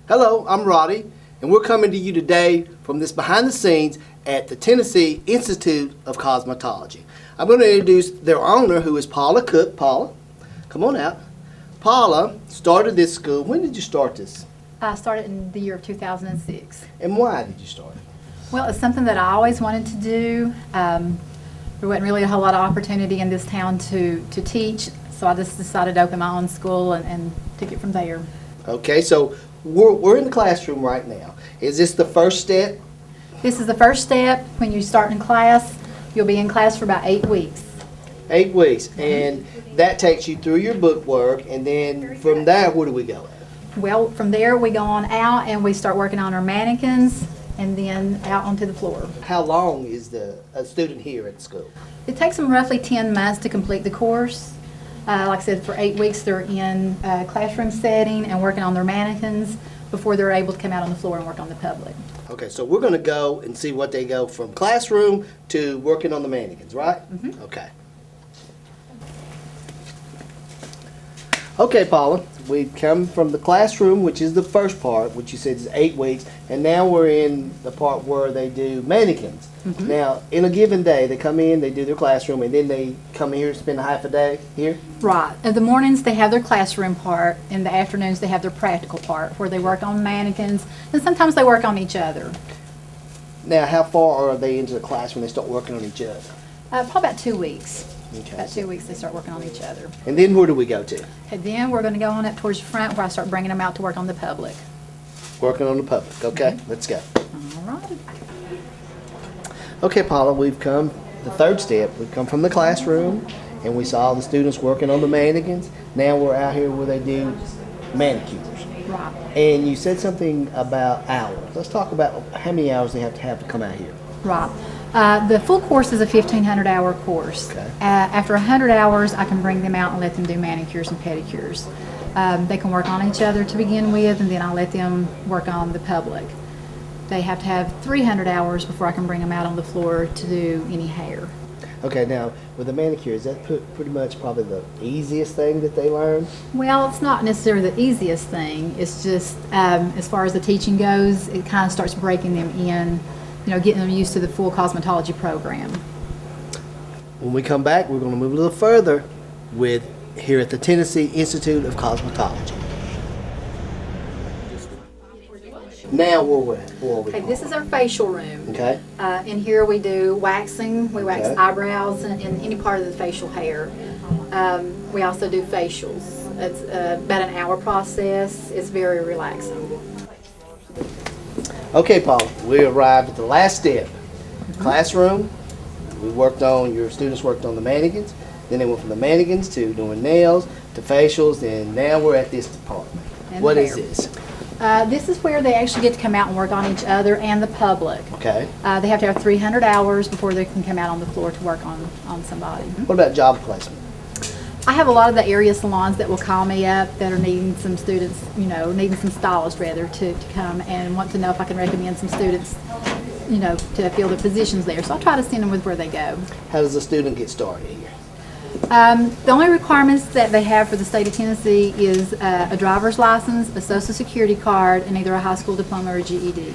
Hello, I'm Roddy, and we're coming to you today from this behind the scenes at the Tennessee Institute of Cosmetology. I'm going to introduce their owner, who is Paula Cook. Paula, come on out. Paula started this school. When did you start this? I started in the year of 2006. And why did you start it? Well, it's something that I always wanted to do. There wasn't really a whole lot of opportunity in this town to teach, so I just decided to open my own school and took it from there. Okay, so we're in the classroom right now. Is this the first step? This is the first step. When you start in class, you'll be in class for about 8 weeks. 8 weeks, and that takes you through your book work, and then from there, where do we go? Well, from there we go on out and we start working on our mannequins and then out onto the floor. How long is a student here at the school? It takes them roughly 10 months to complete the course. Like I said, for 8 weeks they're in a classroom setting and working on their mannequins before they're able to come out on the floor and work on the public. Okay, so we're going to go and see what they go from classroom to working on the mannequins, right? Mm-hmm. Okay. Okay, Paula, we've come from the classroom, which is the first part, which you said is 8 weeks, and now we're in the part where they do mannequins. Mm-hmm. Now, in a given day, they come in, they do their classroom, and then they come here and spend a half a day here? Right. In the mornings they have their classroom part, in the afternoons they have their practical part where they work on mannequins and sometimes they work on each other. Now, how far are they into the class when they start working on each other? Probably about 2 weeks. Okay. About 2 weeks they start working on each other. And then where do we go to? And then we're going to go on up towards the front where I start bringing them out to work on the public. Working on the public. Okay, let's go. All right. Okay, Paula, we've come, the third step, we've come from the classroom and we saw the students working on the mannequins. Now we're out here where they do manicures. Right. And you said something about hours. Let's talk about how many hours they have to come out here. Right. The full course is a 1,500-hour course. Okay. After 100 hours, I can bring them out and let them do manicures and pedicures. They can work on each other to begin with, and then I'll let them work on the public. They have to have 300 hours before I can bring them out on the floor to do any hair. Okay, now with the manicure, is that pretty much probably the easiest thing that they learn? Well, it's not necessarily the easiest thing. It's just, as far as the teaching goes, it kind of starts breaking them in, getting them used to the full cosmetology program. When we come back, we're going to move a little further with here at the Tennessee Institute of Cosmetology. Now where are we? Okay, this is our facial room. Okay. In here we do waxing. We wax Okay. eyebrows and any part of the facial hair. We also do facials. It's about an hour process. It's very relaxing. Okay, Paul, we arrived at the last step. Classroom, your students worked on the mannequins, then they went from the mannequins to doing nails, to facials, and now we're at this department. And What hair. is this? This is where they actually get to come out and work on each other and the public. Okay. They have to have 300 hours before they can come out on the floor to work on somebody. What about job placement? I have a lot of the area salons that will call me up that are needing some students, needing some stylists rather to come and want to know if I can recommend some students, to fill the positions there. So I'll try to send them with where they go. How does a student get started here? The only requirements that they have for the state of Tennessee is a driver's license, a social security card, and either a high school diploma or a GED.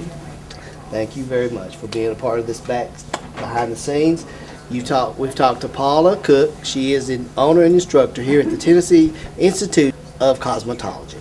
Thank you very much for being a part of this behind the scenes. We've talked to Paula Cook. She is an owner and instructor here at the Tennessee Institute of Cosmetology.